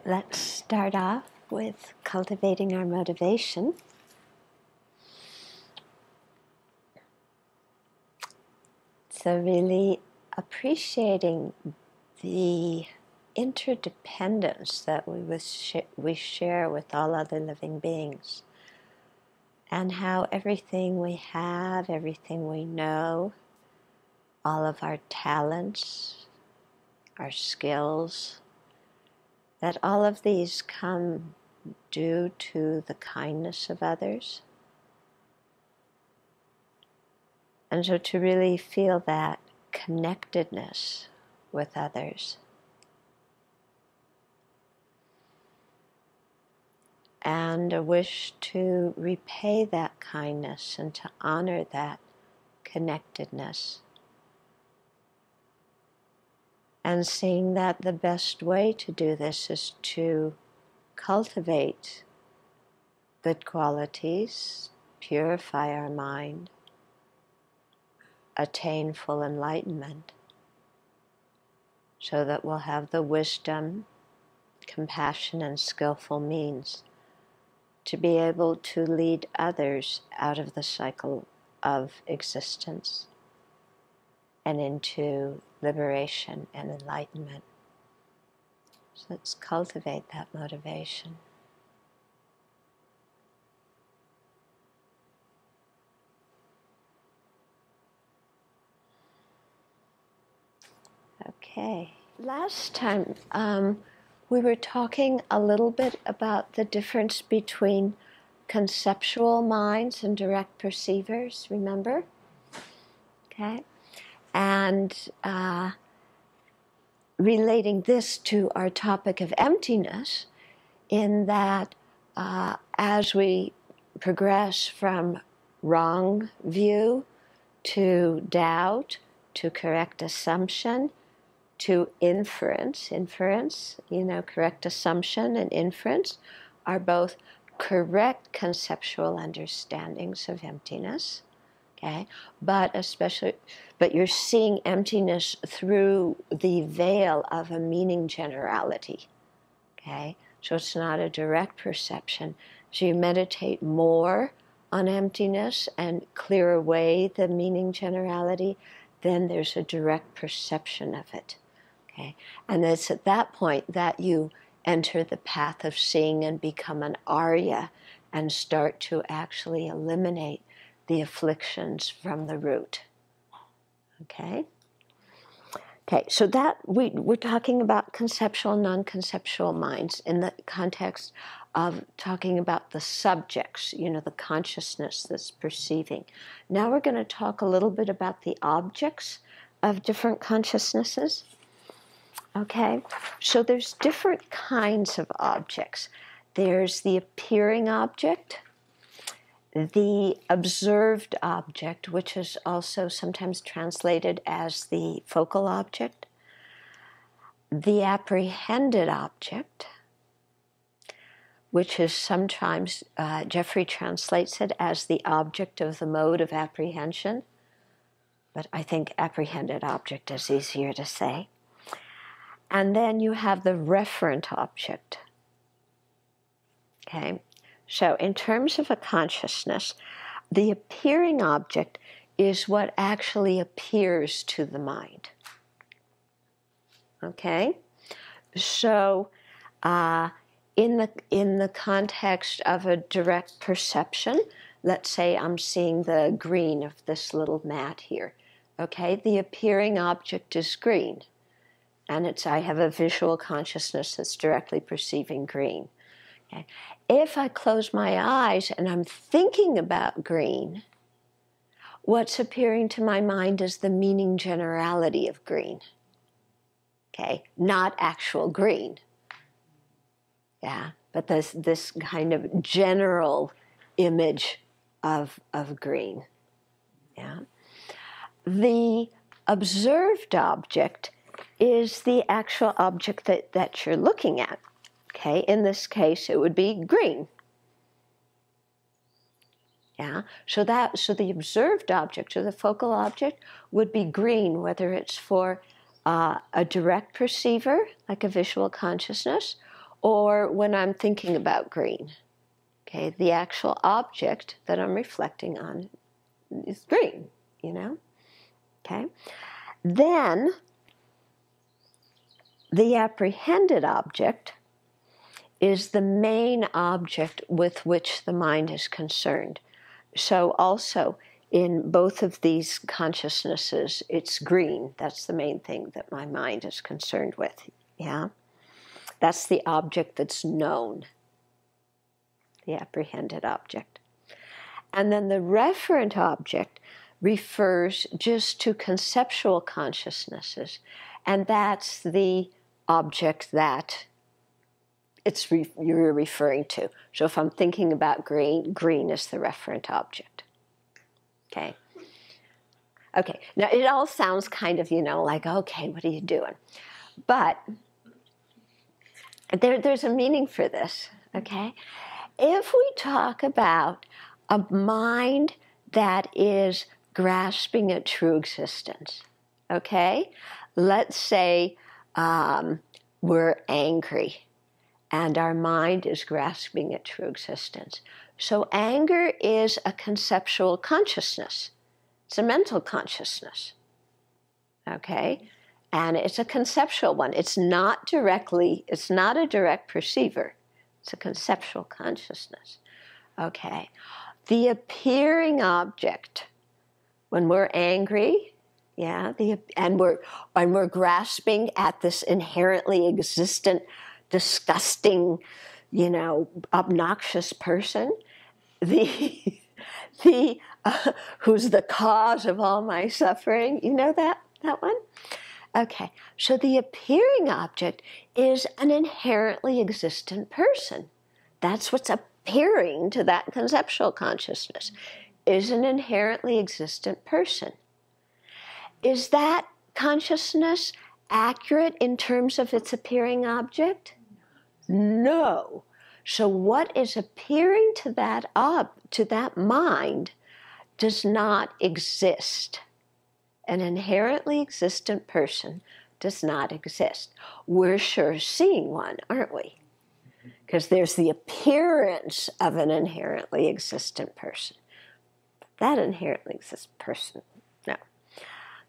Let's start off with cultivating our motivation. So really appreciating the interdependence that we share with all other living beings, and how everything we have, everything we know, all of our talents, our skills, that all of these come due to the kindness of others. And so to really feel that connectedness with others. And a wish to repay that kindness and to honor that connectedness. And seeing that the best way to do this is to cultivate good qualities, purify our mind, attain full enlightenment, so that we'll have the wisdom, compassion, and skillful means to be able to lead others out of the cycle of existence and into liberation and enlightenment. So let's cultivate that motivation. Okay, last time we were talking a little bit about the difference between conceptual minds and direct perceivers, remember? Okay, and relating this to our topic of emptiness, in that as we progress from wrong view to doubt, to correct assumption, to inference, correct assumption and inference are both correct conceptual understandings of emptiness, okay? But you're seeing emptiness through the veil of a meaning generality, okay? So it's not a direct perception. So you meditate more on emptiness and clear away the meaning generality, then there's a direct perception of it. Okay? And it's at that point that you enter the path of seeing and become an Arya and start to actually eliminate the afflictions from the root. Okay? Okay, so that we're talking about conceptual and non-conceptual minds in the context of talking about the subjects, the consciousness that's perceiving. Now we're going to talk a little bit about the objects of different consciousnesses. Okay, so there's different kinds of objects. There's the appearing object, the observed object, which is also sometimes translated as the focal object, the apprehended object, which is sometimes, Jeffrey translates it as the object of the mode of apprehension, but I think apprehended object is easier to say. And then you have the referent object. Okay, so in terms of a consciousness, the appearing object is what actually appears to the mind. Okay, so in the context of a direct perception, let's say I'm seeing the green of this little mat here. Okay, the appearing object is green. And I have a visual consciousness that's directly perceiving green. Okay. If I close my eyes and I'm thinking about green, what's appearing to my mind is the meaning generality of green. Okay, not actual green. Yeah, but this kind of general image of green. Yeah. The observed object is the actual object that you're looking at. Okay, in this case, it would be green. Yeah, so the observed object or the focal object would be green, whether it's for a direct perceiver, like a visual consciousness, or when I'm thinking about green. Okay, the actual object that I'm reflecting on is green, you know? Okay. Then the apprehended object is the main object with which the mind is concerned. So also in both of these consciousnesses, it's green. That's the main thing that my mind is concerned with. Yeah? That's the object that's known, the apprehended object. And then the referent object refers just to conceptual consciousnesses, and that's the object that you're referring to. So if I'm thinking about green, green is the referent object. Okay. Okay, now it all sounds kind of, like, okay, what are you doing? But there's a meaning for this, okay? If we talk about a mind that is grasping at true existence, okay? Let's say we're angry and our mind is grasping at true existence. So anger is a conceptual consciousness. It's a mental consciousness, okay? And it's a conceptual one. It's not a direct perceiver. It's a conceptual consciousness, okay? The appearing object, when we're angry, yeah, and we're grasping at this inherently existent, disgusting, obnoxious person, who's the cause of all my suffering. You know that one? Okay, so the appearing object is an inherently existent person. That's what's appearing to that conceptual consciousness, is an inherently existent person. Is that consciousness accurate in terms of its appearing object? No. So what is appearing to that mind does not exist. An inherently existent person does not exist. We're sure seeing one, aren't we? Because there's the appearance of an inherently existent person. That inherently existent person, no.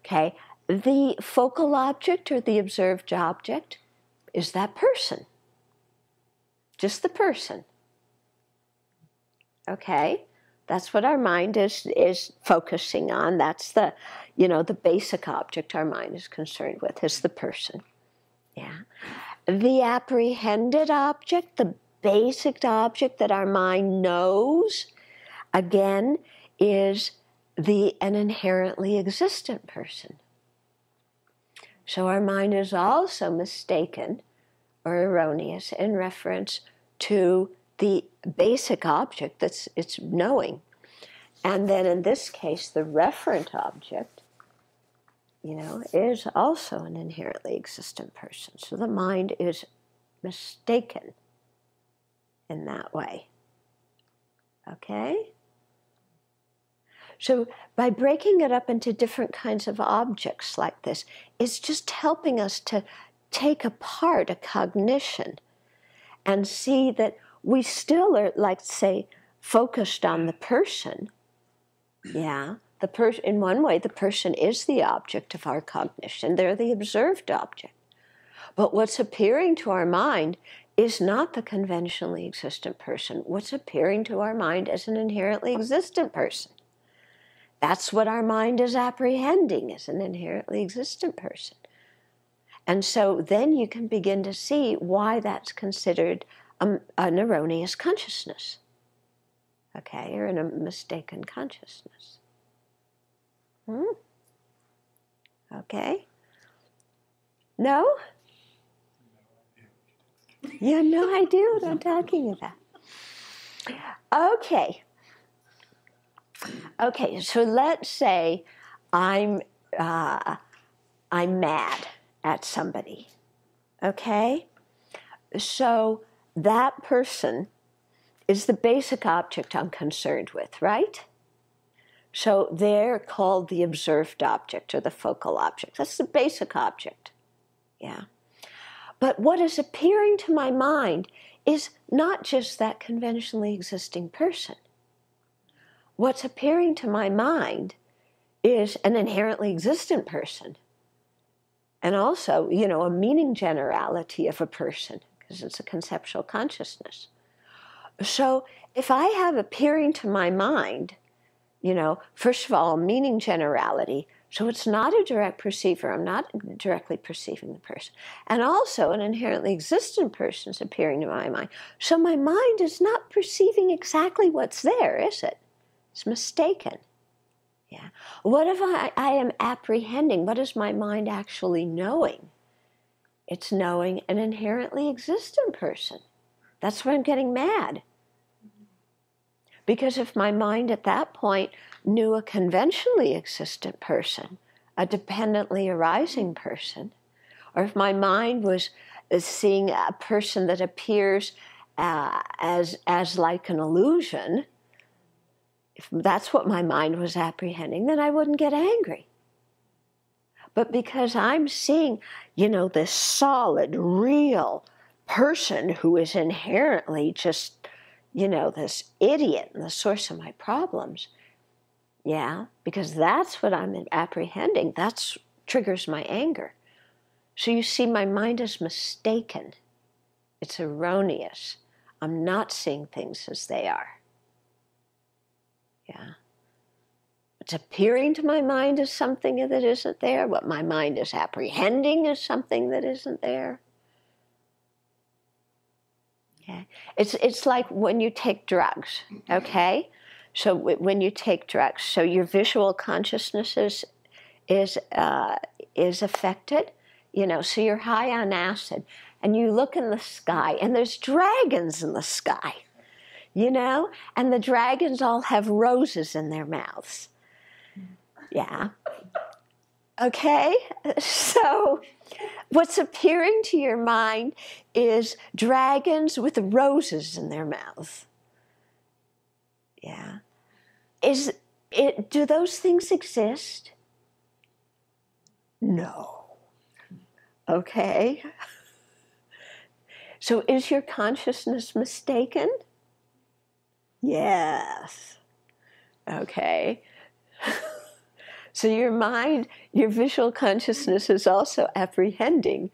Okay, the focal object or the observed object is that person. Just the person. Okay, that's what our mind is focusing on. That's the basic object our mind is concerned with, is the person. Yeah. The apprehended object, the basic object that our mind knows, again, is an inherently existent person. So our mind is also mistaken or erroneous in reference to the basic object that's it's knowing. And then in this case, the referent object, is also an inherently existent person. So the mind is mistaken in that way. Okay? So by breaking it up into different kinds of objects like this, it's just helping us to take apart a cognition and see that we still are, like, say, focused on the person. Yeah, in one way, the person is the object of our cognition. They're the observed object. But what's appearing to our mind is not the conventionally existent person. What's appearing to our mind as an inherently existent person. That's what our mind is apprehending as an inherently existent person. And so then you can begin to see why that's considered an erroneous consciousness, okay, or a mistaken consciousness. Okay? No? You have no idea what I'm talking about. Okay. Okay, so let's say I'm mad at somebody, okay? So that person is the basic object I'm concerned with, right? So they're called the observed object or the focal object. That's the basic object, yeah. But what is appearing to my mind is not just that conventionally existing person. What's appearing to my mind is an inherently existent person. And also, a meaning generality of a person, because it's a conceptual consciousness. So if I have appearing to my mind, first of all, meaning generality, so it's not a direct perceiver. I'm not directly perceiving the person. And also an inherently existent person is appearing to my mind. So my mind is not perceiving exactly what's there, is it? It's mistaken. Yeah. What if I am apprehending? What is my mind actually knowing? It's knowing an inherently existent person. That's why I'm getting mad. Because if my mind at that point knew a conventionally existent person, a dependently arising person, or if my mind was seeing a person that appears as like an illusion, if that's what my mind was apprehending, then I wouldn't get angry. But because I'm seeing, this solid, real person who is inherently just, this idiot and the source of my problems, because that's what I'm apprehending, that triggers my anger. So you see, my mind is mistaken. It's erroneous. I'm not seeing things as they are. Yeah. It's appearing to my mind as something that isn't there. What my mind is apprehending is something that isn't there. Okay. It's like when you take drugs, okay? So when you take drugs, so your visual consciousness is affected, so you're high on acid, and you look in the sky, and there's dragons in the sky, and the dragons all have roses in their mouths. Yeah. Okay? So what's appearing to your mind is dragons with roses in their mouths. Yeah. Do those things exist? No. Okay. So is your consciousness mistaken? Yes. Okay. So your mind, your visual consciousness is also apprehending,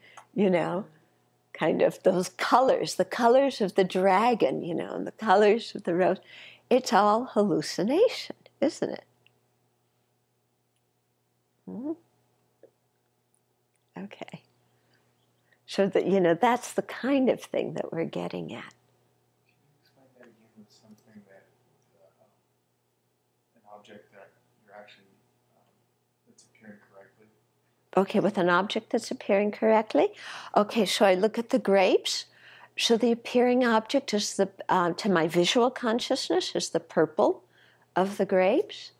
kind of those colors, the colors of the dragon, and the colors of the rose. It's all hallucination, isn't it? Okay. So that, that's the kind of thing that we're getting at. Can you explain that again with something that, an object that you're actually, that's appearing correctly? Okay, with an object that's appearing correctly. Okay, so I look at the grapes. So the appearing object is to my visual consciousness is the purple of the grapes.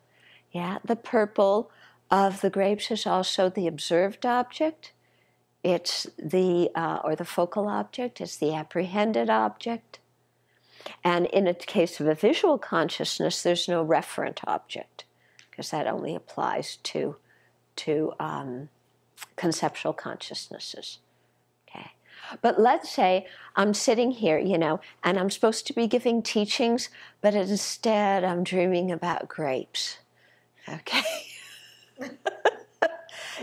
Yeah, the purple of the grapes is also the observed object. It's the focal object. It's the apprehended object. And in the case of a visual consciousness, there's no referent object, because that only applies to conceptual consciousnesses. Okay. But let's say I'm sitting here, and I'm supposed to be giving teachings, but instead I'm dreaming about grapes. Okay.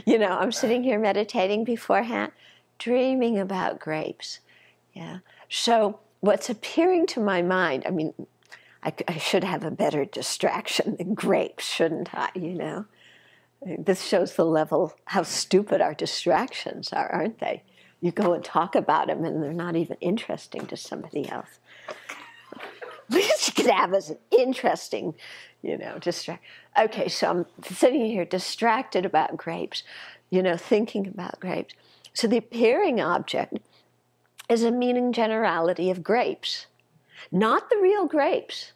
I'm sitting here meditating beforehand, dreaming about grapes. Yeah. So what's appearing to my mind, I should have a better distraction than grapes, shouldn't I, This shows the level, how stupid our distractions are, aren't they? You go and talk about them, and they're not even interesting to somebody else. We could have as an interesting, distract. Okay, so I'm sitting here distracted about grapes, thinking about grapes. So the appearing object is a meaning generality of grapes, not the real grapes.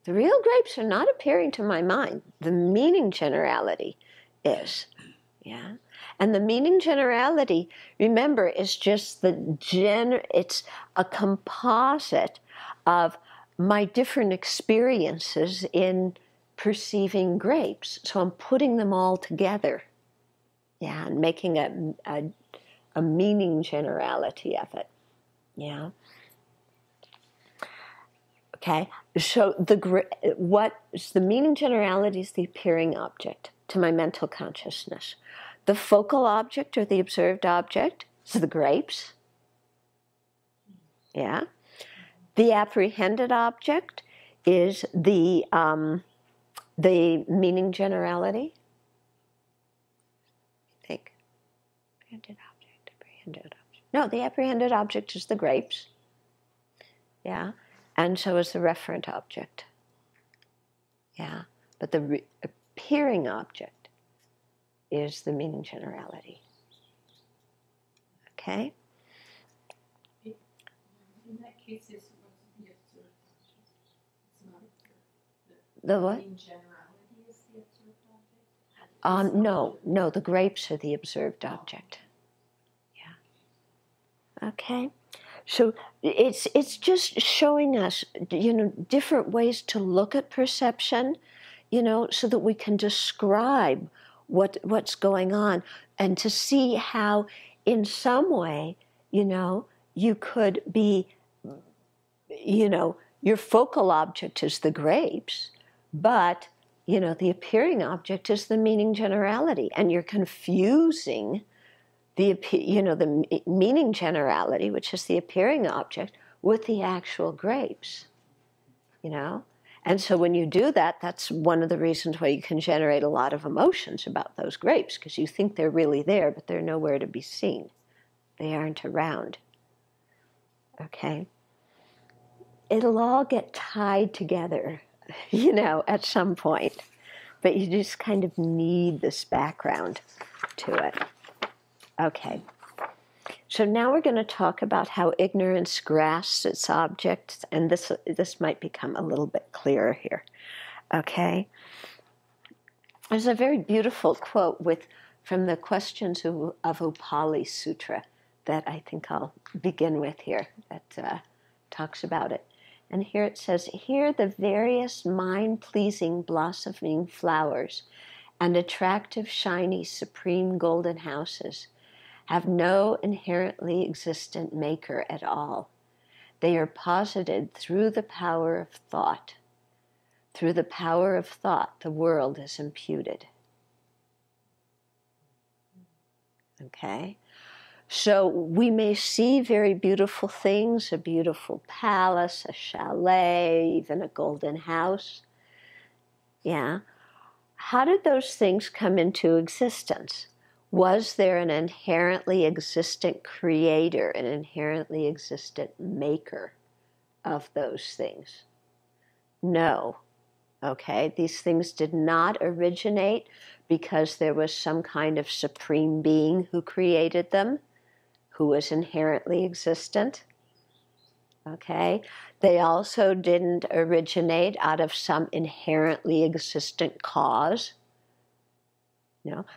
The real grapes are not appearing to my mind. The meaning generality is, yeah. And the meaning generality, remember, is just it's a composite of my different experiences in perceiving grapes. So I'm putting them all together, yeah, and making a a meaning generality of it. Yeah. Okay. So what's the meaning generality is the appearing object to my mental consciousness. The focal object or the observed object is the grapes. Yeah. The apprehended object is the meaning generality. I think. Apprehended object. No, the apprehended object is the grapes. Yeah. And so is the referent object. Yeah. But the appearing object is the meaning generality. Okay? In that case, what's the observed object? It's not observed. The what? Meaning generality is the observed object? No, the grapes are the observed object. Yeah. Okay? So it's just showing us, different ways to look at perception, so that we can describe what's going on and to see how, in some way, you could be, your focal object is the grapes, but, the appearing object is the meaning generality, and you're confusing the meaning generality, which is the appearing object, with the actual grapes, And so when you do that, that's one of the reasons why you can generate a lot of emotions about those grapes, because you think they're really there, but they're nowhere to be seen. They aren't around. Okay? It'll all get tied together, at some point. But you just kind of need this background to it. Okay, so now we're going to talk about how ignorance grasps its objects, and this might become a little bit clearer here. Okay, there's a very beautiful quote from the Questions of Upali Sutra that I think I'll begin with here that talks about it. And here it says, "Here the various mind-pleasing blossoming flowers and attractive, shiny, supreme golden houses have no inherently existent maker at all. They are posited through the power of thought. Through the power of thought, the world is imputed." Okay? So we may see very beautiful things, a beautiful palace, a chalet, even a golden house. Yeah? How did those things come into existence? Was there an inherently existent creator, an inherently existent maker of those things? No. Okay, these things did not originate because there was some kind of supreme being who created them, who was inherently existent. Okay, they also didn't originate out of some inherently existent cause.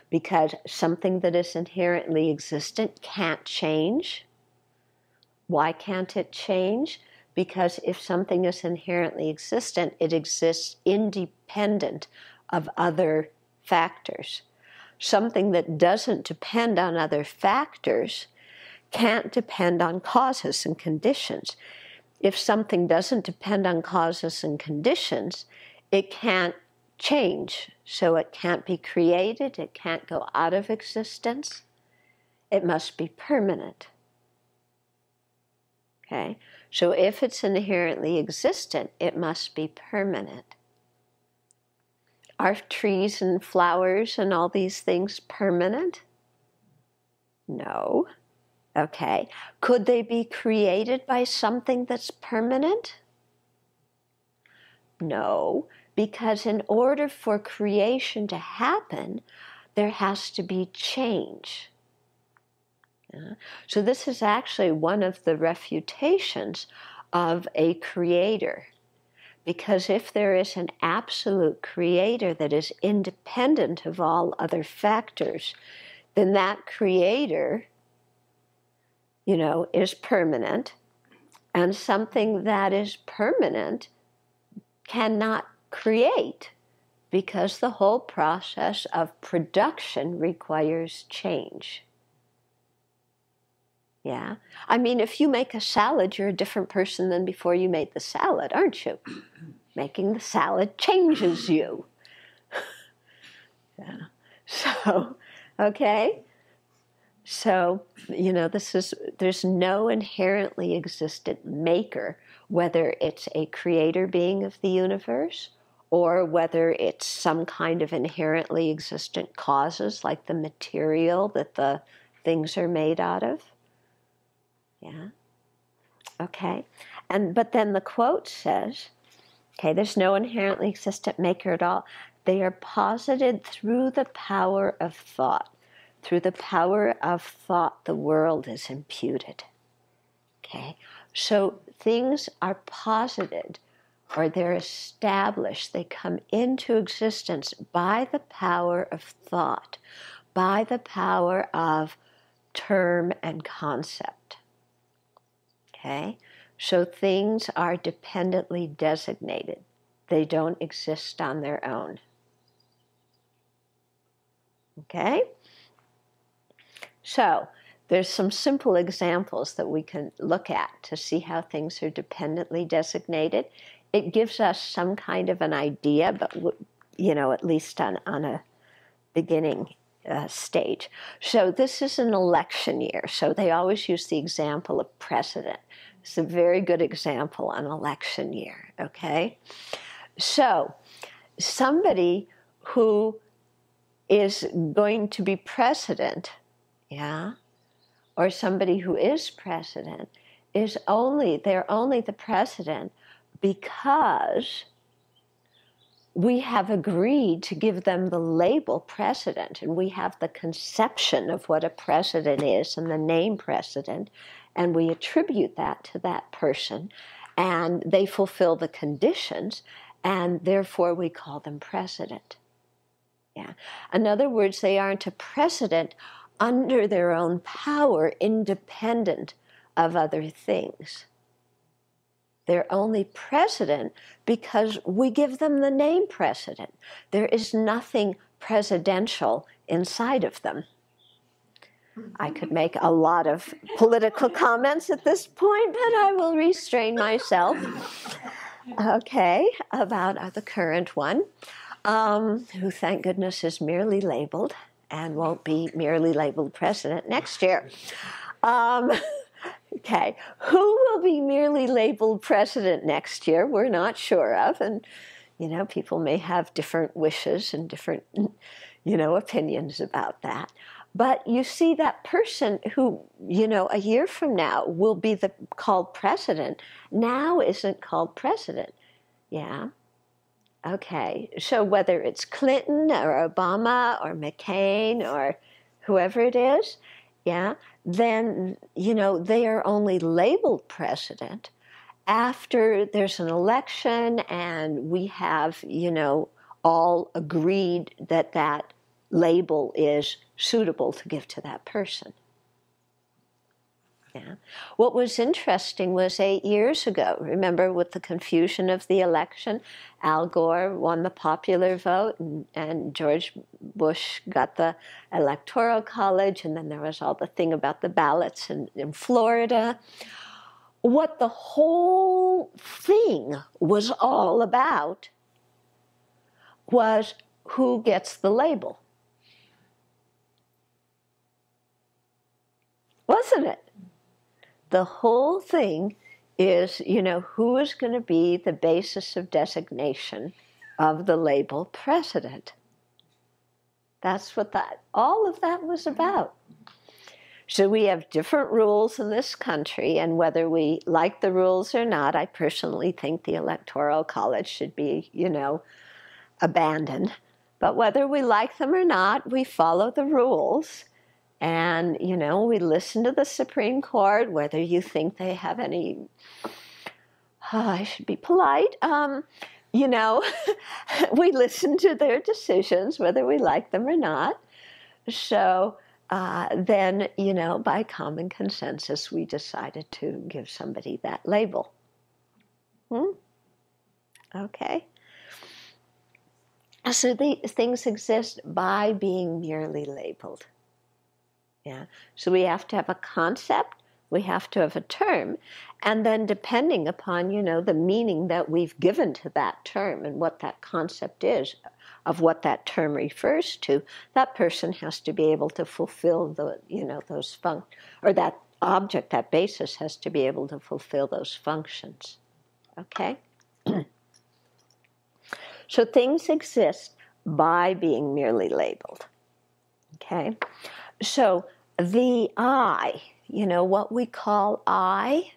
Because something that is inherently existent can't change. Why can't it change? Because if something is inherently existent, it exists independent of other factors. Something that doesn't depend on other factors can't depend on causes and conditions. If something doesn't depend on causes and conditions, it can't change. So it can't be created, it can't go out of existence. It must be permanent. Okay? So if it's inherently existent, it must be permanent. Are trees and flowers and all these things permanent? No. Okay. Could they be created by something that's permanent? No. Because in order for creation to happen, there has to be change. So this is actually one of the refutations of a creator. Because if there is an absolute creator that is independent of all other factors, then that creator, is permanent. And something that is permanent cannot create, because the whole process of production requires change. Yeah. I mean, if you make a salad, you're a different person than before you made the salad, aren't you? Making the salad changes you. Yeah. So, okay. So, there's no inherently existent maker, whether it's a creator being of the universe or whether it's some kind of inherently existent causes like the material that the things are made out of. Yeah. Okay. But then the quote says, okay, there's no inherently existent maker at all. They are posited through the power of thought. Through the power of thought, the world is imputed. Okay? So things are posited, or they're established. They come into existence by the power of thought, by the power of term and concept. Okay? So things are dependently designated. They don't exist on their own. Okay? So there's some simple examples that we can look at to see how things are dependently designated. It gives us some kind of an idea, but at least on a beginning stage. So this is an election year, so they always use the example of president. It's a very good example on election year, okay? So somebody who is going to be president, yeah, or somebody who is president, they're only the president because we have agreed to give them the label president, and we have the conception of what a president is and the name president, and we attribute that to that person, and they fulfill the conditions, and therefore we call them president. Yeah. In other words, they aren't a president under their own power, independent of other things. They're only president because we give them the name president. There is nothing presidential inside of them. I could make a lot of political comments at this point, but I will restrain myself. Okay, about the current one, who, thank goodness, is merely labeled and won't be merely labeled president next year. Okay, who will be merely labeled president next year, we're not sure of, and, people may have different wishes and different, opinions about that. But you see, that person who, a year from now will be called president, now isn't called president. Yeah. Okay, so whether it's Clinton or Obama or McCain or whoever it is, yeah, then, they are only labeled president after there's an election and we have, all agreed that that label is suitable to give to that person. Yeah. What was interesting was 8 years ago, remember, with the confusion of the election, Al Gore won the popular vote and George Bush got the Electoral College, and then there was all the thing about the ballots in Florida. What the whole thing was all about was who gets the label. Wasn't it? The whole thing is, who is going to be the basis of designation of the label president. That's what all of that was about. So we have different rules in this country, and whether we like the rules or not, I personally think the Electoral College should be, abandoned. But whether we like them or not, we follow the rules. And, we listen to the Supreme Court, whether you think they have any, I should be polite, we listen to their decisions, whether we like them or not. So then, by common consensus, we decided to give somebody that label. Okay. So these things exist by being merely labeled. Yeah. So we have to have a concept, We have to have a term. And then depending upon, the meaning that we've given to that term and what that concept is of what that term refers to, that person has to be able to fulfill those or that object, that basis has to be able to fulfill those functions. Okay? So things exist by being merely labeled. Okay? So the I, what we call I,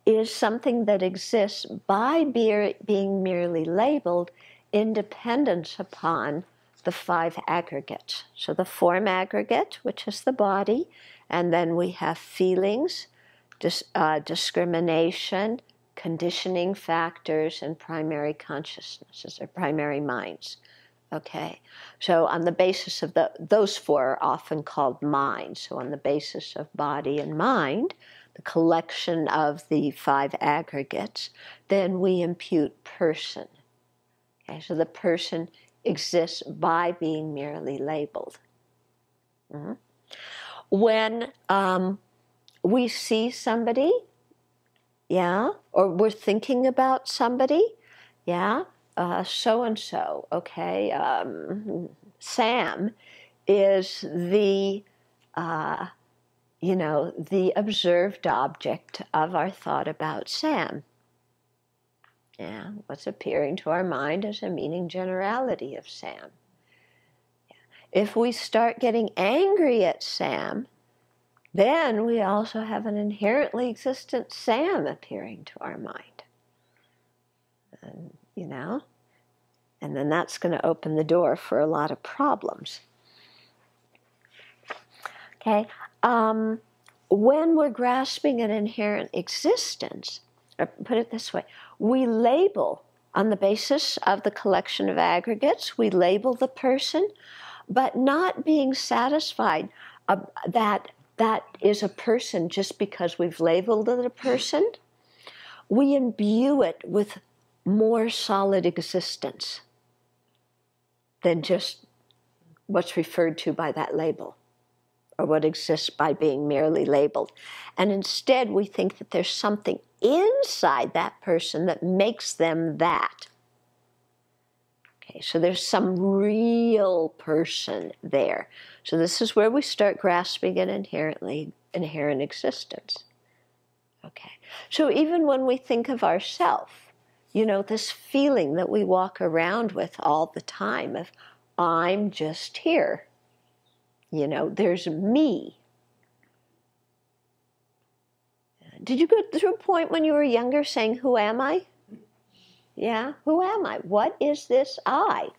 is something that exists by being merely labeled, independent upon the 5 aggregates. So the form aggregate, which is the body, and then we have feelings, discrimination, conditioning factors, and primary consciousnesses, or primary minds. Okay, so on the basis of those 4 are often called minds. So on the basis of body and mind, the collection of the 5 aggregates, then we impute person. Okay, so the person exists by being merely labeled. Mm-hmm. When we see somebody, or we're thinking about somebody, so-and-so, okay, Sam is the observed object of our thought about Sam. Yeah, what's appearing to our mind as a meaning generality of Sam. If we start getting angry at Sam, then we also have an inherently existent Sam appearing to our mind. And, and then that's going to open the door for a lot of problems. Okay, when we're grasping an inherent existence, or put it this way, we label on the basis of the collection of aggregates, we label the person, but not being satisfied that that is a person just because we've labeled it a person. We imbue it with more solid existence than just what's referred to by that label, or what exists by being merely labeled. And instead we think that there's something inside that person that makes them that. Okay, so there's some real person there. So this is where we start grasping an inherent existence. Okay, so even when we think of ourselves, this feeling that we walk around with all the time of, I'm just here. There's me. Did you go through a point when you were younger saying, who am I? Yeah, who am I? What is this I?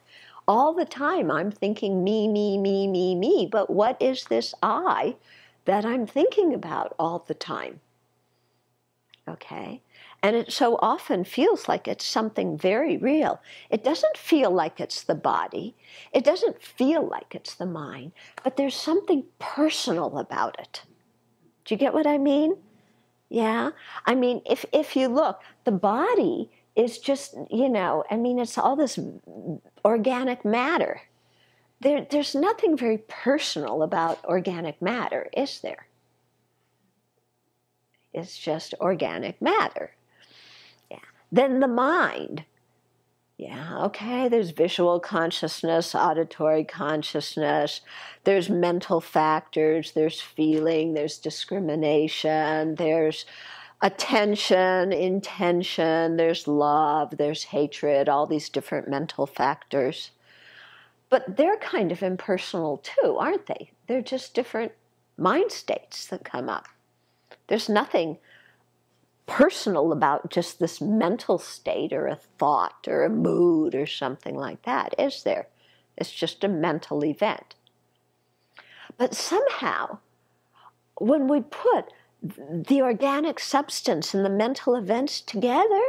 All the time I'm thinking me, me, me, me, me, but what is this I that I'm thinking about all the time? Okay, and it so often feels like it's something very real. It doesn't feel like it's the body. It doesn't feel like it's the mind, but there's something personal about it. Do you get what I mean? Yeah, I mean, if you look, the body is just, it's all this organic matter. There's nothing very personal about organic matter, is there? It's just organic matter. Yeah. Then the mind. Yeah, okay, there's visual consciousness, auditory consciousness, there's mental factors, there's feeling, there's discrimination, there's attention, intention, there's love, there's hatred, all these different mental factors. But they're kind of impersonal too, aren't they? They're just different mind states that come up. There's nothing personal about just this mental state or a thought or a mood or something like that, is there? It's just a mental event. But somehow, when we put the organic substance and the mental events together,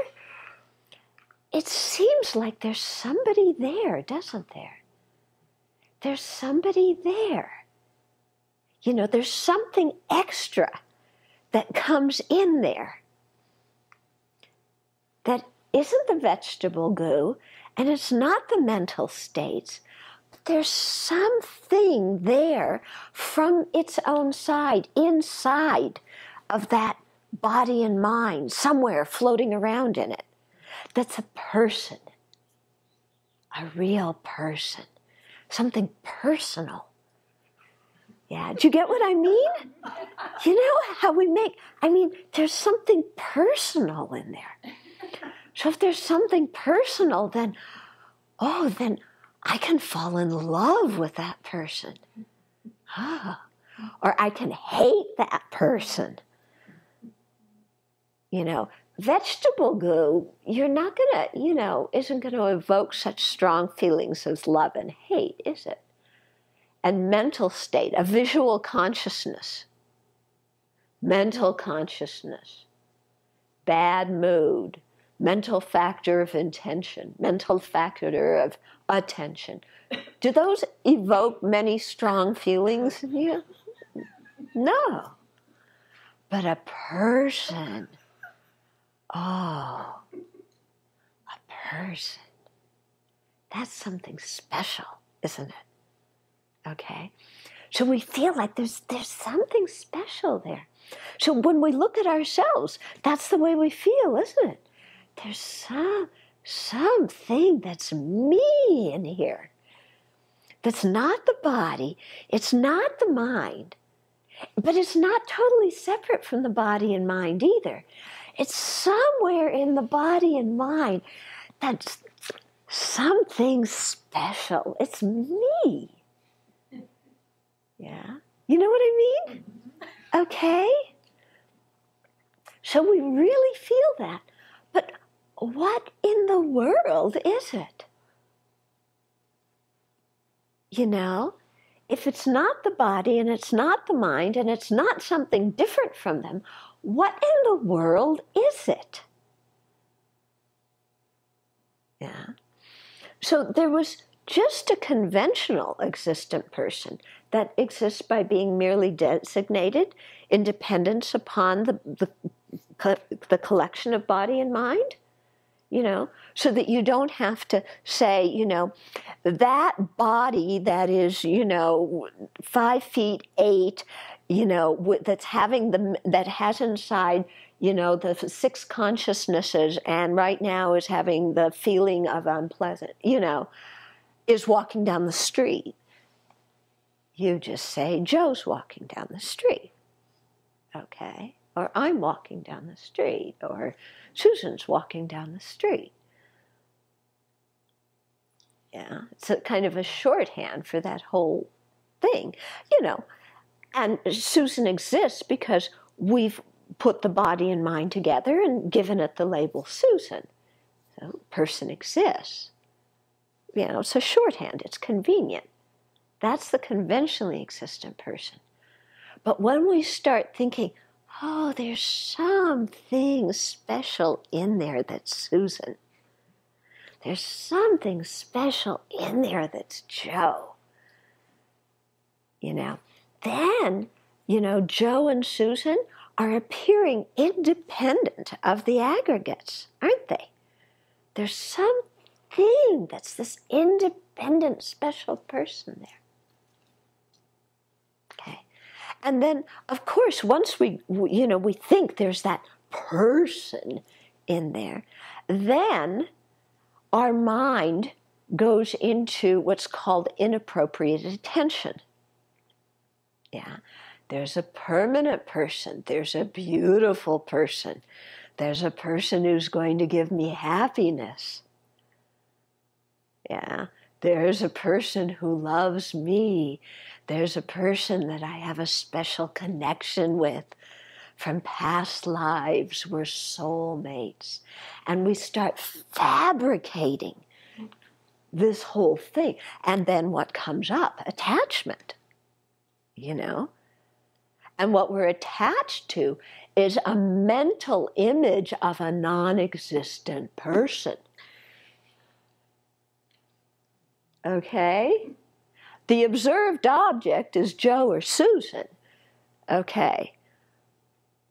it seems like there's somebody there, doesn't there? There's somebody there. There's something extra that comes in there that isn't the vegetable goo, and it's not the mental states, there's something there from its own side, inside of that body and mind, somewhere floating around in it, that's a person, a real person, something personal. Yeah, do you get what I mean? You know how we make, there's something personal in there. So if there's something personal, then I can fall in love with that person. Or I can hate that person. You know, vegetable goo, you're not gonna, isn't gonna evoke such strong feelings as love and hate, is it? And mental state, a visual consciousness, mental consciousness, bad mood, mental factor of intention, mental factor of attention. Do those evoke many strong feelings in you? No. But a person, a person, that's something special, isn't it? Okay, so we feel like there's something special there. So when we look at ourselves, that's the way we feel, isn't it? There's something that's me in here. That's not the body, it's not the mind, but it's not totally separate from the body and mind either. It's somewhere in the body and mind that's something special. It's me. Yeah, you know what I mean? Okay? So we really feel that. But what in the world is it? You know, if it's not the body and it's not the mind and it's not something different from them, what in the world is it? Yeah. So there was just a conventional existent person that exists by being merely designated in dependence upon the collection of body and mind, so that you don't have to say, that body that is, 5'8", that has inside, the 6 consciousnesses and right now is having the feeling of unpleasant, is walking down the street. You just say, Joe's walking down the street, okay? Or I'm walking down the street, or Susan's walking down the street. Yeah, it's a kind of a shorthand for that whole thing, And Susan exists because we've put the body and mind together and given it the label Susan. So person exists. It's a shorthand, it's convenient. That's the conventionally existent person. But when we start thinking, there's something special in there that's Susan. There's something special in there that's Joe. Then, Joe and Susan are appearing independent of the aggregates, aren't they? There's something that's this independent, special person there. And then, of course, once we think there's that person in there, then our mind goes into what's called inappropriate attention. Yeah, there's a permanent person. There's a beautiful person. There's a person who's going to give me happiness. Yeah, there's a person who loves me. There's a person that I have a special connection with from past lives. We're soulmates. And we start fabricating this whole thing. And then what comes up? Attachment, And what we're attached to is a mental image of a non-existent person. Okay? The observed object is Joe or Susan, okay?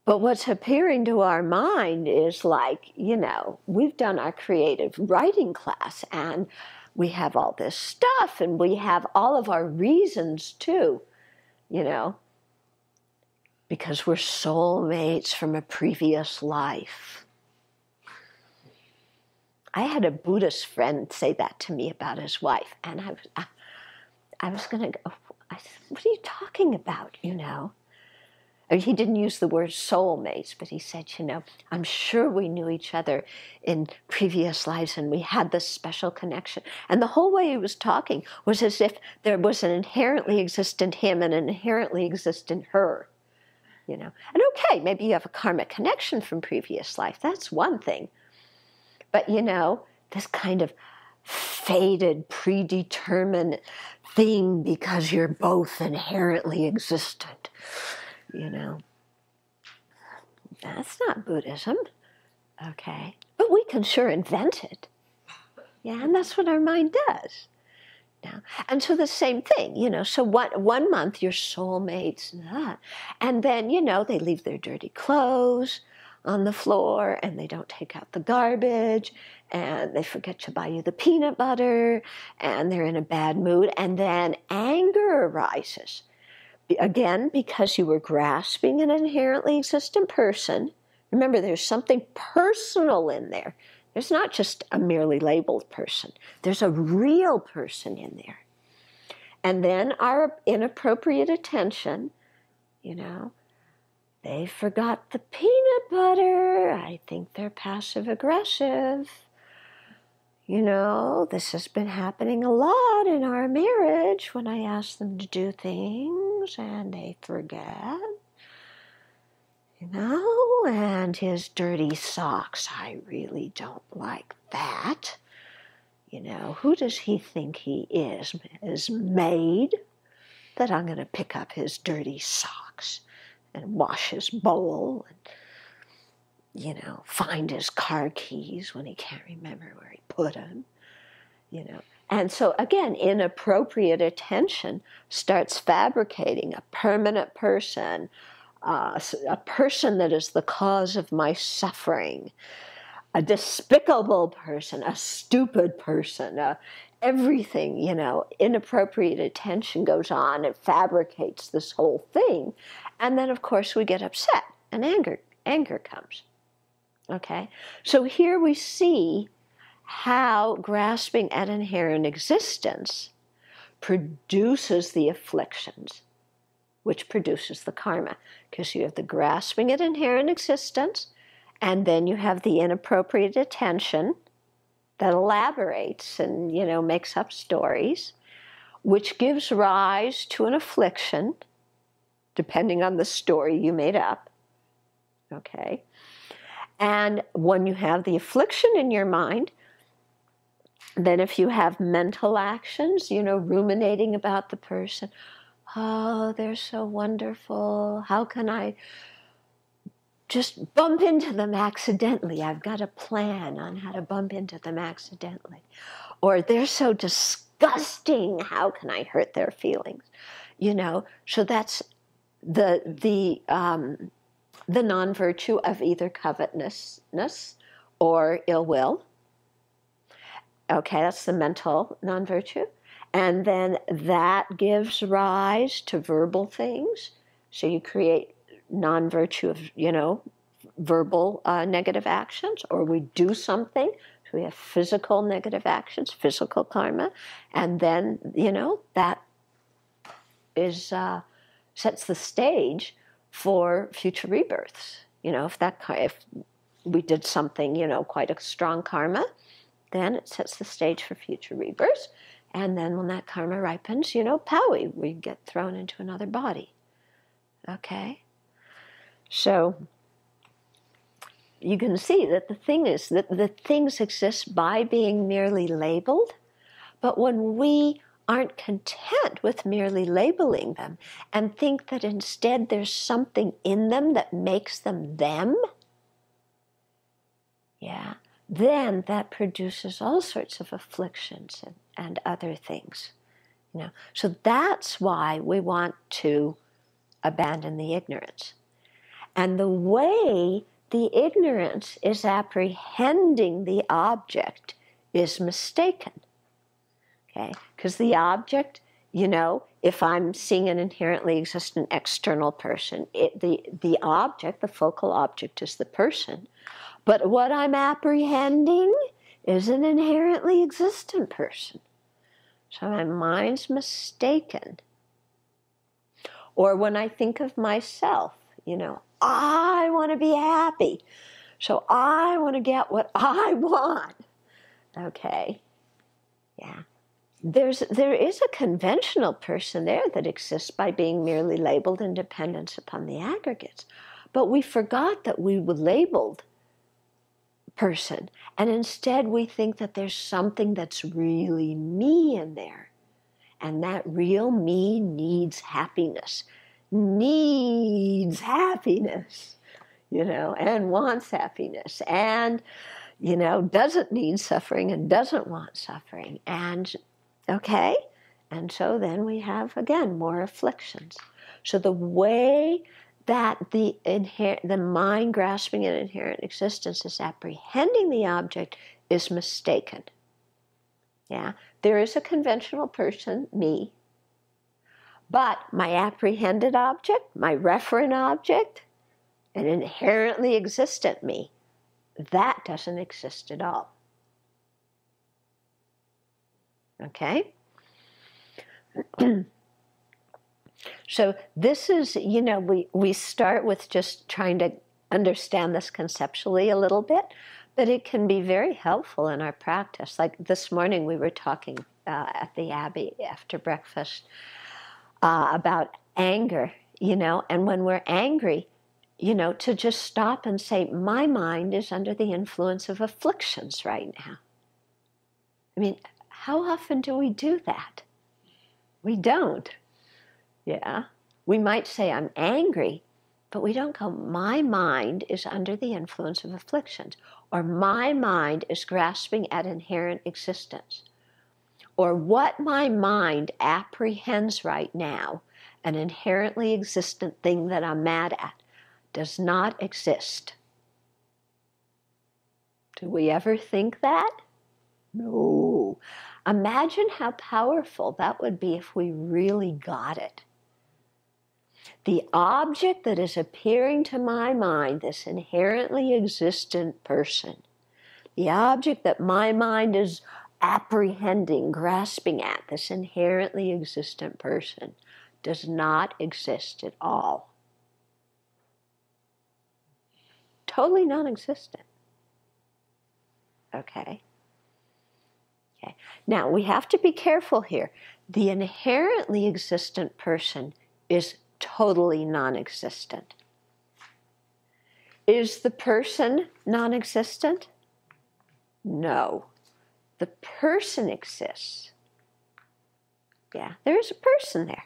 But what's appearing to our mind is like, we've done our creative writing class and we have all this stuff, and we have all of our reasons too, because we're soulmates from a previous life. I had a Buddhist friend say that to me about his wife, and I was going to go, what are you talking about, I mean, he didn't use the word soulmates, but he said, I'm sure we knew each other in previous lives and we had this special connection. And the whole way he was talking was as if there was an inherently existent him and an inherently existent her, And okay, maybe you have a karmic connection from previous life. That's one thing. But, this kind of fated, predetermined thing because you're both inherently existent, That's not Buddhism, okay? But we can sure invent it. Yeah, and that's what our mind does. Now, and so the same thing, so one month you're soulmates, and then, they leave their dirty clothes on the floor, and they don't take out the garbage, and they forget to buy you the peanut butter, and they're in a bad mood, and then anger arises. Again, because you were grasping an inherently existent person. Remember, there's something personal in there. There's not just a merely labeled person. There's a real person in there. And then our inappropriate attention, they forgot the peanut butter. I think they're passive aggressive. This has been happening a lot in our marriage when I ask them to do things and they forget. And his dirty socks, I really don't like that. Who does he think he is? His maid? That I'm going to pick up his dirty socks and wash his bowl and, find his car keys when he can't remember where he put them, And so, again, inappropriate attention starts fabricating a permanent person, a person that is the cause of my suffering, a despicable person, a stupid person, everything, inappropriate attention goes on. It fabricates this whole thing. And then, of course, we get upset and anger comes. Okay? So here we see how grasping at inherent existence produces the afflictions, which produces the karma. Because you have the grasping at inherent existence, and then you have the inappropriate attention that elaborates and, makes up stories, which gives rise to an affliction, depending on the story you made up. Okay? And when you have the affliction in your mind, then if you have mental actions, ruminating about the person, oh, they're so wonderful, how can I just bump into them accidentally? I've got a plan on how to bump into them accidentally. Or they're so disgusting, how can I hurt their feelings? So that's the non-virtue of either covetousness or ill will. Okay, that's the mental non-virtue. And then that gives rise to verbal things. So you create non-virtue of, verbal negative actions, or we do something. So we have physical negative actions, physical karma. And then, that is sets the stage for future rebirths. If we did something, quite a strong karma, then it sets the stage for future rebirths. And then when that karma ripens, Powie, we get thrown into another body. Okay? So you can see that the thing is that the things exist by being merely labeled, but when we aren't content with merely labeling them and think that instead there's something in them that makes them them, then that produces all sorts of afflictions and other things. So that's why we want to abandon the ignorance. And the way the ignorance is apprehending the object is mistaken. Okay? Because the object, you know, if I'm seeing an inherently existent external person, the object, the focal object is the person. But what I'm apprehending is an inherently existent person. So my mind's mistaken. Or when I think of myself, you know, I want to be happy. So I want to get what I want. Okay. Yeah. There is a conventional person there that exists by being merely labeled in dependence upon the aggregates. But we forgot that we were labeled person. And instead we think that there's something that's really me in there. And that real me needs happiness. Needs happiness, you know, and wants happiness. And, you know, doesn't need suffering and doesn't want suffering. And, okay, and so then we have, again, more afflictions. So the way that the mind grasping an inherent existence is apprehending the object is mistaken. Yeah, there is a conventional person, me, but my apprehended object, my referent object, an inherently existent me, that doesn't exist at all. Okay? So this is, you know, we start with just trying to understand this conceptually a little bit, but it can be very helpful in our practice. Like this morning we were talking at the Abbey after breakfast about anger, you know, and when we're angry, you know, to just stop and say, my mind is under the influence of afflictions right now. I mean, how often do we do that? We don't. Yeah. We might say, I'm angry, but we don't go, my mind is under the influence of afflictions, or my mind is grasping at inherent existence, or what my mind apprehends right now, an inherently existent thing that I'm mad at, does not exist. Do we ever think that? No. Imagine how powerful that would be if we really got it. The object that is appearing to my mind, this inherently existent person, the object that my mind is apprehending, grasping at, this inherently existent person, does not exist at all. Totally non-existent. Okay. Okay. Now, we have to be careful here. The inherently existent person is totally non-existent. Is the person non-existent? No. The person exists. Yeah, there is a person there.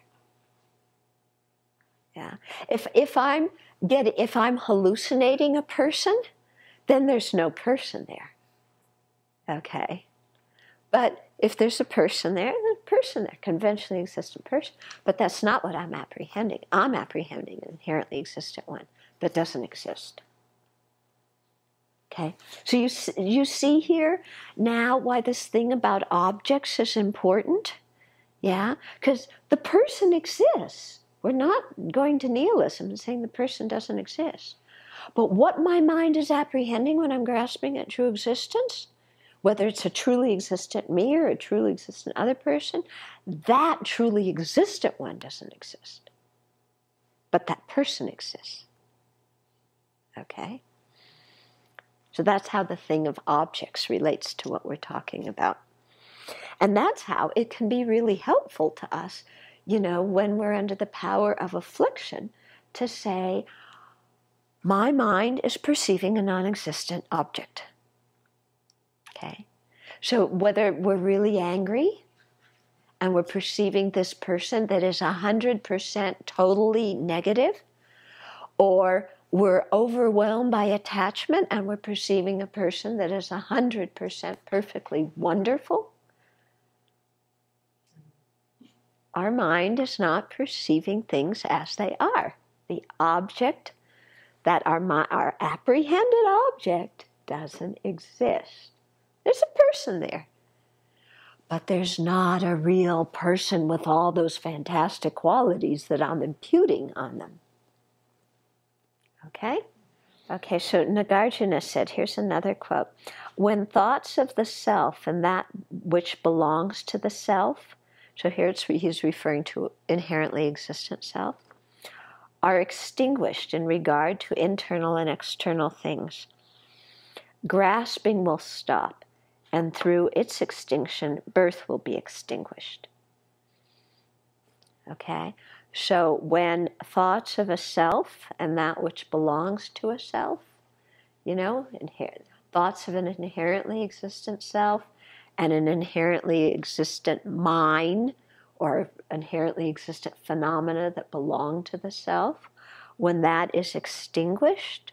Yeah. If I'm hallucinating a person, then there's no person there. Okay. But if there's a person there, conventionally existent person. But that's not what I'm apprehending. I'm apprehending an inherently existent one that doesn't exist. Okay? So you see here now why this thing about objects is important? Yeah? Because the person exists. We're not going to nihilism and saying the person doesn't exist. But what my mind is apprehending when I'm grasping at true existence, whether it's a truly existent me or a truly existent other person, that truly existent one doesn't exist. But that person exists. Okay? So that's how the thing of objects relates to what we're talking about. And that's how it can be really helpful to us, you know, when we're under the power of affliction, to say, my mind is perceiving a non-existent object. Okay, so whether we're really angry and we're perceiving this person that is 100% totally negative, or we're overwhelmed by attachment and we're perceiving a person that is 100% perfectly wonderful, our mind is not perceiving things as they are. The object, that our apprehended object, doesn't exist. There's a person there. but there's not a real person with all those fantastic qualities that I'm imputing on them. Okay? Okay, so Nagarjuna said, here's another quote. When thoughts of the self and that which belongs to the self, so here he's referring to inherently existent self, are extinguished in regard to internal and external things, grasping will stop, and through its extinction, birth will be extinguished. Okay? So when thoughts of a self and that which belongs to a self, thoughts of an inherently existent self and an inherently existent mind or inherently existent phenomena that belong to the self, when that is extinguished,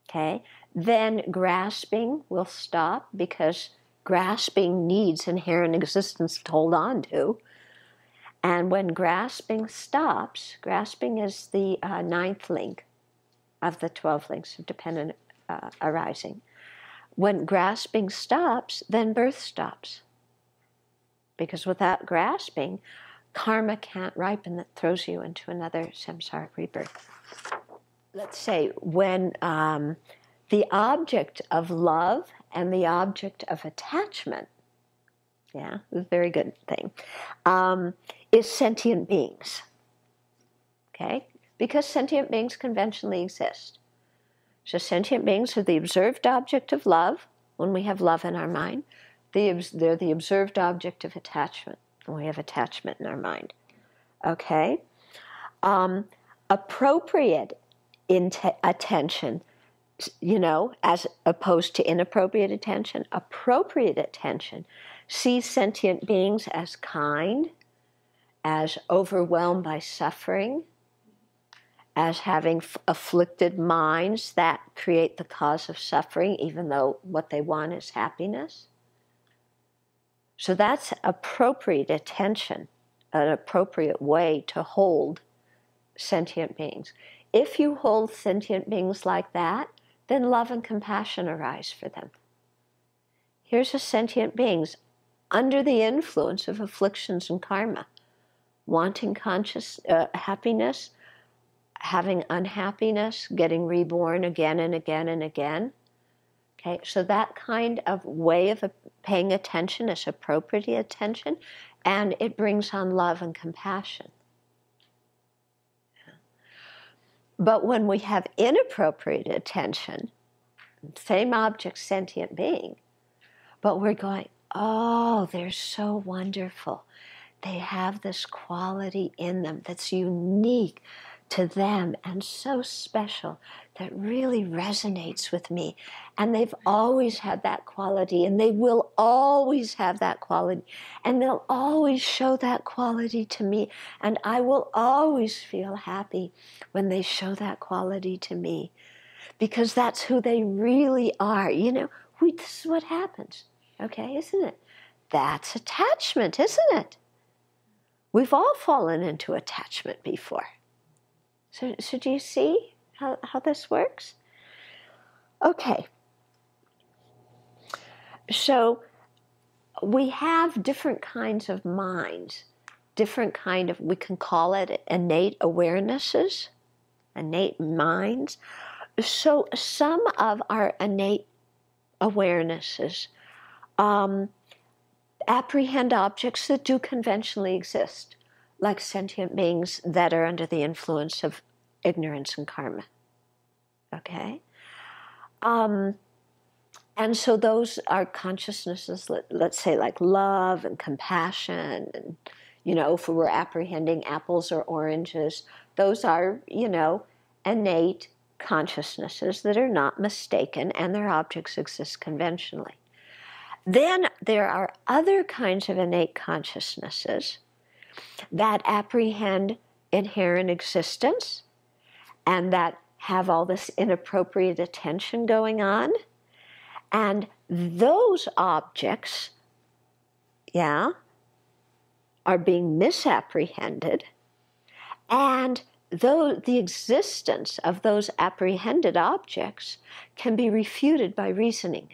okay, then grasping will stop, because grasping needs inherent existence to hold on to. And when grasping stops, grasping is the ninth link of the 12 links of dependent arising. When grasping stops, then birth stops. Because without grasping, karma can't ripen that throws you into another samsaric rebirth. Let's say when the object of love and the object of attachment, yeah, a very good thing, is sentient beings. Okay? Because sentient beings conventionally exist. So sentient beings are the observed object of love when we have love in our mind. They're the observed object of attachment when we have attachment in our mind. Okay? Appropriate attention, as opposed to inappropriate attention, appropriate attention sees sentient beings as kind, as overwhelmed by suffering, as having afflicted minds that create the cause of suffering, even though what they want is happiness. So that's appropriate attention, an appropriate way to hold sentient beings. If you hold sentient beings like that, then love and compassion arise for them. Here's a sentient beings under the influence of afflictions and karma, wanting happiness, having unhappiness, getting reborn again and again and again. Okay, so that kind of way of paying attention is appropriate attention, and it brings on love and compassion. But when we have inappropriate attention, same object, sentient being, but we're going, oh, they're so wonderful. They have this quality in them that's unique to them and so special that really resonates with me. And they've always had that quality, and they will always have that quality. And they'll always show that quality to me. And I will always feel happy when they show that quality to me, because that's who they really are. This is what happens. Okay, isn't it? That's attachment, isn't it? We've all fallen into attachment before. So do you see how this works? Okay. So we have different kinds of minds, we can call it innate awarenesses, innate minds. So some of our innate awarenesses apprehend objects that do conventionally exist, like sentient beings that are under the influence of ignorance and karma. Okay? And so those are consciousnesses, let's say, like love and compassion, and, if we were apprehending apples or oranges, those are, innate consciousnesses that are not mistaken, and their objects exist conventionally. Then there are other kinds of innate consciousnesses that apprehend inherent existence and that have all this inappropriate attention going on. And those objects, are being misapprehended. And though the existence of those apprehended objects can be refuted by reasoning.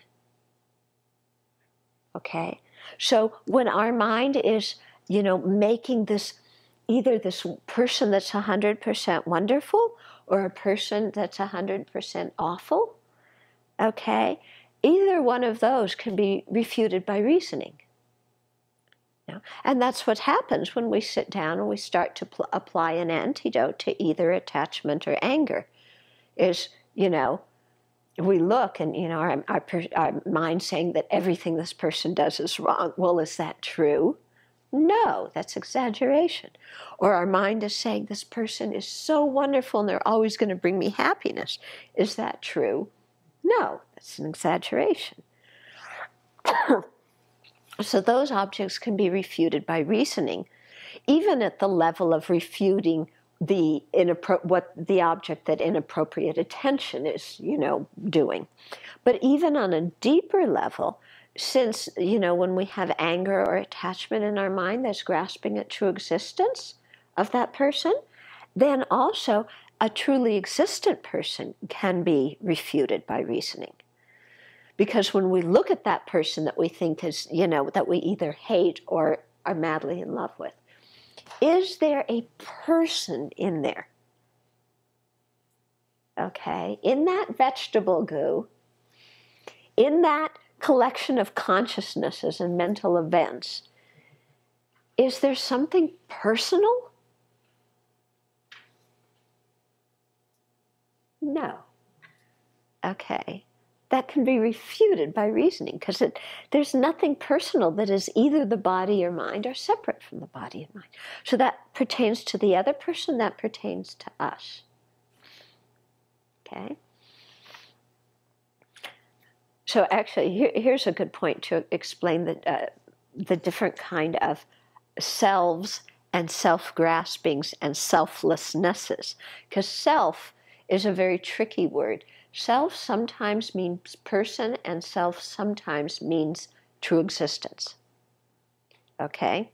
Okay? So when our mind is, making this, either this person that's 100% wonderful or a person that's 100% awful, okay, either one of those can be refuted by reasoning. And that's what happens when we sit down and we start to apply an antidote to either attachment or anger. Is, we look and, our mind saying that everything this person does is wrong. Well, is that true? No, that's exaggeration. Or our mind is saying this person is so wonderful and they're always going to bring me happiness. Is that true? No, that's an exaggeration. So those objects can be refuted by reasoning, even at the level of refuting what the object that inappropriate attention is, doing. But even on a deeper level, since, when we have anger or attachment in our mind that's grasping at true existence of that person, then also a truly existent person can be refuted by reasoning. Because when we look at that person that we think is, that we either hate or are madly in love with, is there a person in there? Okay, in that vegetable goo, in that collection of consciousnesses and mental events, is there something personal? No. Okay. That can be refuted by reasoning, because there's nothing personal that is either the body or mind or separate from the body and mind. So that pertains to the other person, that pertains to us. Okay? So actually, here's a good point to explain the different kind of selves and self-graspings and selflessnesses, because self is a very tricky word. Self sometimes means person, and self sometimes means true existence. Okay?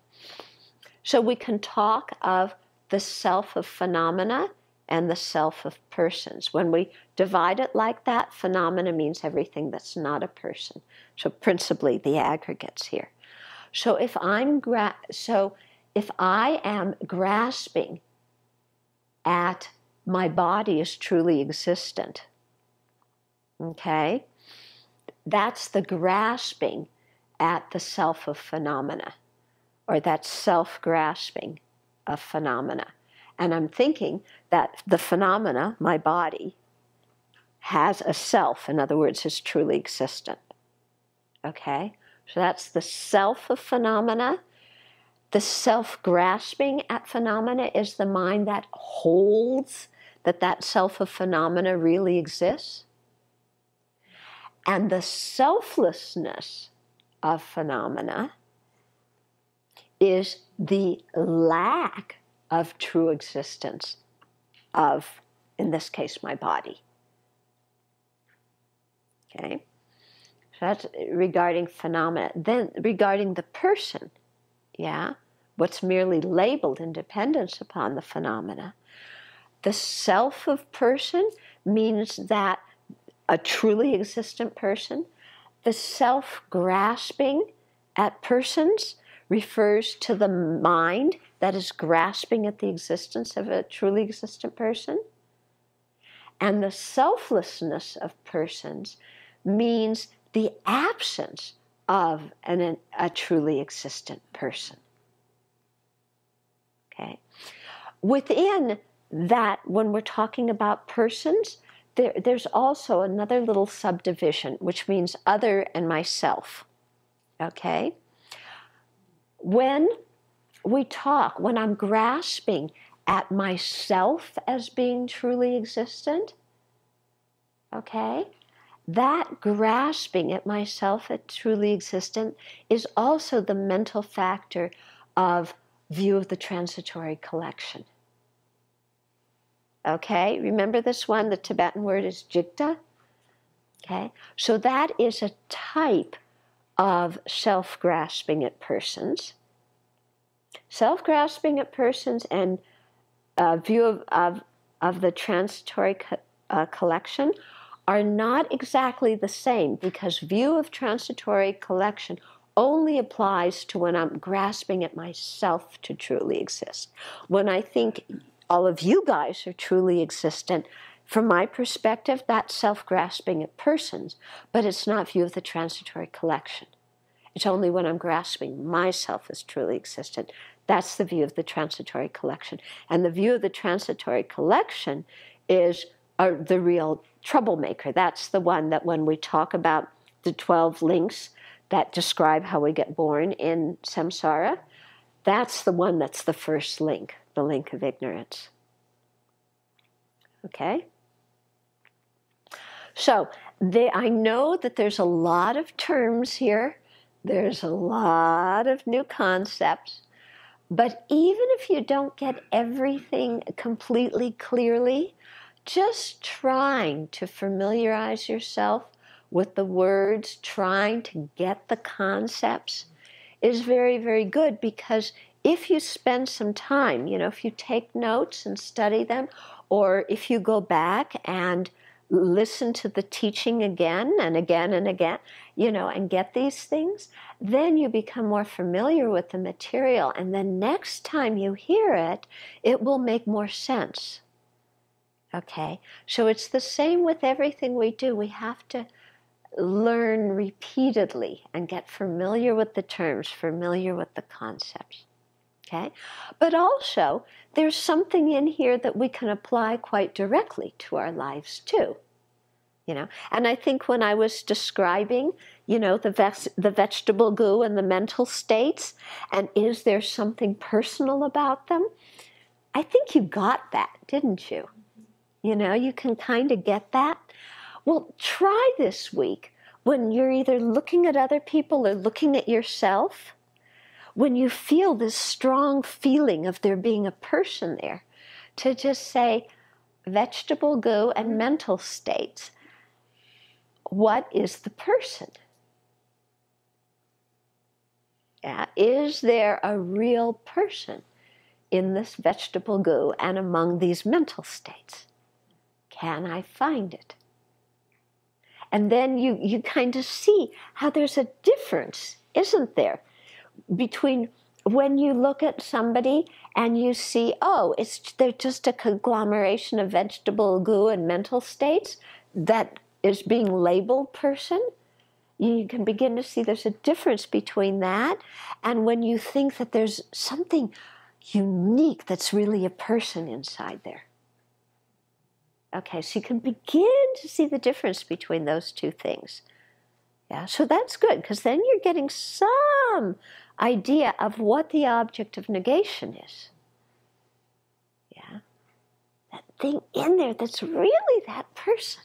So we can talk of the self of phenomena and the self of persons. When we divide it like that, phenomena means everything that's not a person. So principally the aggregates here. So if I am grasping at my body as truly existent, okay, that's the grasping at the self of phenomena, or that self-grasping of phenomena. And I'm thinking that the phenomena, my body, has a self, in other words, is truly existent. Okay? So that's the self of phenomena. The self-grasping at phenomena is the mind that holds that self of phenomena really exists. And the selflessness of phenomena is the lack of true existence of, in this case, my body. Okay? So that's regarding phenomena. Then regarding the person, what's merely labeled in dependence upon the phenomena. The self of person means that a truly existent person. The self-grasping at persons refers to the mind that is grasping at the existence of a truly existent person. And the selflessness of persons means the absence of a truly existent person. Okay? Within that, when we're talking about persons, there's also another little subdivision, which means other and myself. Okay? When I'm grasping at myself as being truly existent, okay, that grasping at myself as truly existent is also the mental factor of view of the transitory collection. Okay, remember this one? The Tibetan word is jigta. Okay, so that is a type of self-grasping at persons. Self-grasping at persons and view of the transitory collection are not exactly the same, because view of transitory collection only applies to when I'm grasping at myself to truly exist. When I think all of you guys are truly existent, from my perspective, that's self-grasping at persons, but it's not view of the transitory collection. It's only when I'm grasping myself as truly existent. That's the view of the transitory collection. And the view of the transitory collection is the real troublemaker. That's the one that when we talk about the 12 links that describe how we get born in samsara, that's the one that's the first link, the link of ignorance. Okay? So I know that there's a lot of terms here. There's a lot of new concepts. But even if you don't get everything completely clearly, just trying to familiarize yourself with the words, trying to get the concepts is very, very good, because if you spend some time, if you take notes and study them, or if you go back and listen to the teaching again and again and again, and get these things, then you become more familiar with the material. And then next time you hear it, it will make more sense. Okay? So it's the same with everything we do. We have to learn repeatedly and get familiar with the terms, familiar with the concepts. Okay? But also, there's something in here that we can apply quite directly to our lives too. And I think when I was describing, the vegetable goo and the mental states, and is there something personal about them? I think you got that, didn't you? You can kind of get that. Well, try this week when you're either looking at other people or looking at yourself, when you feel this strong feeling of there being a person there, to just say, vegetable goo and mental states. What is the person? Yeah, is there a real person in this vegetable goo and among these mental states? Can I find it? And then you kind of see how there's a difference, isn't there, between when you look at somebody and you see, they're just a conglomeration of vegetable goo and mental states that is being labeled person. You can begin to see there's a difference between that and when you think that there's something unique that's really a person inside there. Okay, so you can begin to see the difference between those two things. Yeah, so that's good, because then you're getting some idea of what the object of negation is. Yeah, that thing in there that's really that person.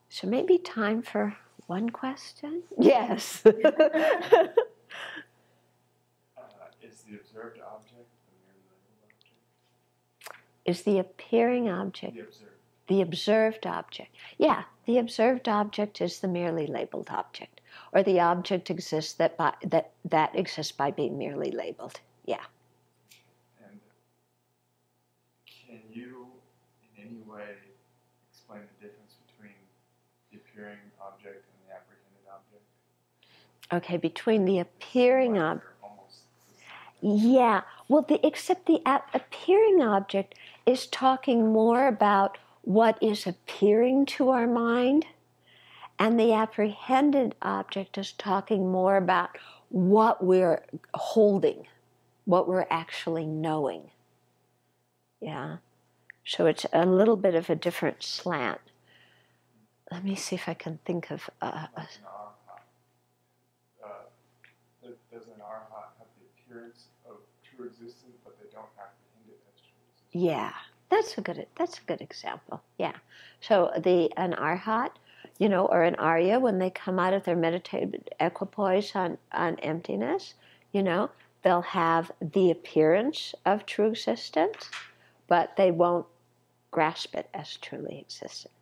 So maybe time for one question? Yes. Is the observed object the merely labeled object? Is the appearing object the observed object? Yeah, the observed object is the merely labeled object, or the object exists that exists by being merely labeled. Yeah. And can you, in any way, explain the difference between the appearing object and the apprehended object? Okay, between the appearing object. Yeah, well, except the appearing object is talking more about what is appearing to our mind, and the apprehended object is talking more about what we're holding, what we're actually knowing. Yeah, so it's a little bit of a different slant. Let me see if I can think of Does an arhat have the appearance of true existence, but they don't apprehend it as true existence? Yeah, that's a good example. Yeah, so an arhat, or an arya, when they come out of their meditative equipoise on emptiness, they'll have the appearance of true existence, but they won't grasp it as truly existent.